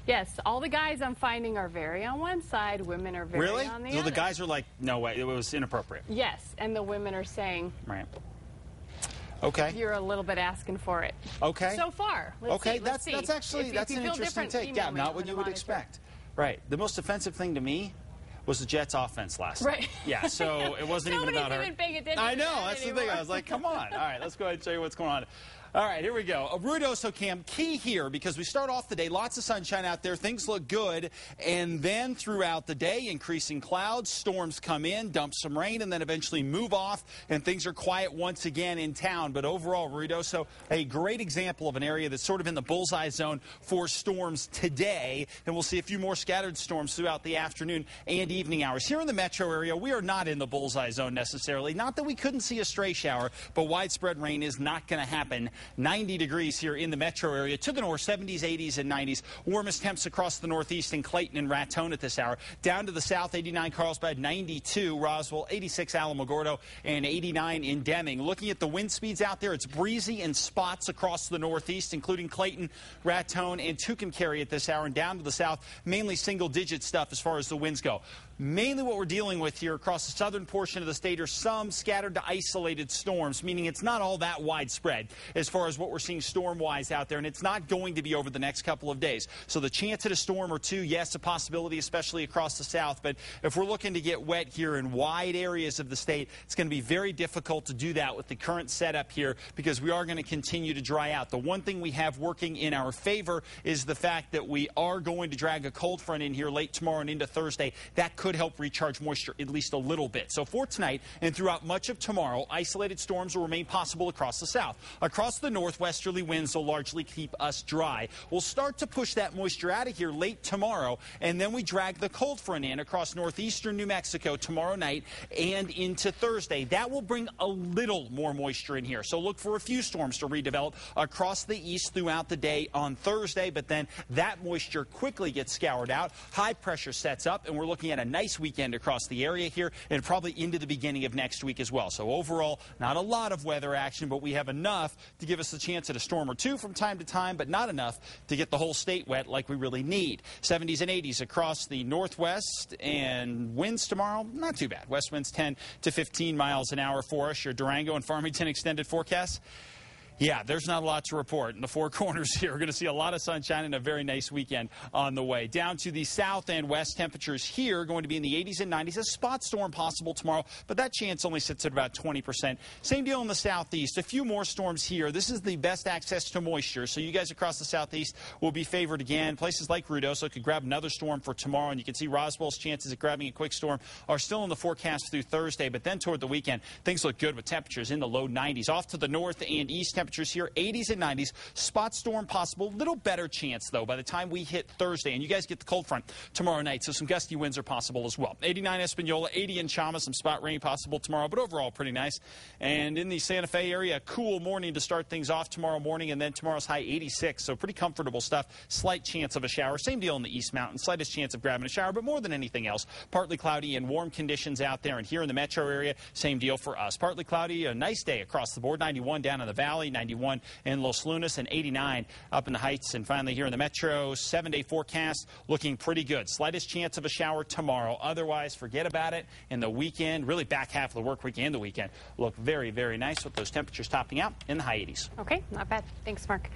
Yes, all the guys I'm finding are very on one side, women are very Really? on the So other. the guys are like, no way, it was inappropriate. Yes, and the women are saying, Right. Okay. you're a little bit asking for it. Okay. So far. Let's see, let's see. That's actually, that's an interesting take. Yeah, not what you would expect. Right. The most offensive thing to me was the Jets' offense last night. Right. Yeah, so it wasn't even about her. Nobody's even paying attention I know, to that that's anymore. the thing. I was like, come on. All right, let's go ahead and show you what's going on. All right, here we go. A ruidoso cam, key here because we start off the day, lots of sunshine out there, things look good, and then throughout the day, increasing clouds, storms come in, dump some rain, and then eventually move off, and things are quiet once again in town. But overall, ruidoso, a great example of an area that's sort of in the bullseye zone for storms today, and we'll see a few more scattered storms throughout the afternoon and evening hours. Here in the metro area, we are not in the bullseye zone necessarily. Not that we couldn't see a stray shower, but widespread rain is not going to happen. 90 degrees here in the metro area. To the north, 70s, 80s, and 90s. Warmest temps across the northeast in Clayton and Raton at this hour. Down to the south, 89 Carlsbad, 92 Roswell, 86 Alamogordo, and 89 in Deming. Looking at the wind speeds out there, it's breezy in spots across the northeast, including Clayton, Raton, and Tucumcari at this hour. And down to the south, mainly single-digit stuff as far as the winds go. Mainly what we're dealing with here across the southern portion of the state are some scattered to isolated storms, meaning it's not all that widespread as far as what we're seeing storm-wise out there, and it's not going to be over the next couple of days. So the chance at a storm or two, yes, a possibility, especially across the south, but if we're looking to get wet here in wide areas of the state, it's going to be very difficult to do that with the current setup here because we are going to continue to dry out. The one thing we have working in our favor is the fact that we are going to drag a cold front in here late tomorrow and into Thursday. That could help recharge moisture at least a little bit. So for tonight and throughout much of tomorrow, isolated storms will remain possible across the south. Across the north, westerly winds will largely keep us dry. We'll start to push that moisture out of here late tomorrow, and then we drag the cold front in across northeastern New Mexico tomorrow night and into Thursday. That will bring a little more moisture in here. So look for a few storms to redevelop across the east throughout the day on Thursday, but then that moisture quickly gets scoured out. High pressure sets up, and we're looking at a nice weekend across the area here and probably into the beginning of next week as well. So overall, not a lot of weather action, but we have enough to give us a chance at a storm or two from time to time, but not enough to get the whole state wet like we really need. 70s and 80s across the northwest, and winds tomorrow, not too bad. West winds 10 to 15 miles an hour for us. Your Durango and Farmington extended forecast. Yeah, there's not a lot to report in the four corners here. We're going to see a lot of sunshine and a very nice weekend on the way. Down to the south and west, temperatures here going to be in the 80s and 90s. A spot storm possible tomorrow, but that chance only sits at about 20%. Same deal in the southeast. A few more storms here. This is the best access to moisture, so you guys across the southeast will be favored again. Places like Ruidoso could grab another storm for tomorrow, and you can see Roswell's chances of grabbing a quick storm are still in the forecast through Thursday, but then toward the weekend, things look good with temperatures in the low 90s. Off to the north and east, temperatures here, 80s and 90s. Spot storm possible. Little better chance, though, by the time we hit Thursday. And you guys get the cold front tomorrow night, so some gusty winds are possible as well. 89 Espanola, 80 in Chama. Some spot rain possible tomorrow, but overall pretty nice. And in the Santa Fe area, cool morning to start things off tomorrow morning, and then tomorrow's high 86, so pretty comfortable stuff. Slight chance of a shower. Same deal in the East Mountain. Slightest chance of grabbing a shower, but more than anything else, partly cloudy and warm conditions out there. And here in the metro area, same deal for us. Partly cloudy, a nice day across the board. 91 down in the valley, 91 in Los Lunas, and 89 up in the heights. And finally here in the metro, 7-day forecast looking pretty good. Slightest chance of a shower tomorrow. Otherwise, forget about it. And the weekend, really back half of the work week and the weekend, look very, very nice with those temperatures topping out in the high 80s. Okay, not bad. Thanks, Mark.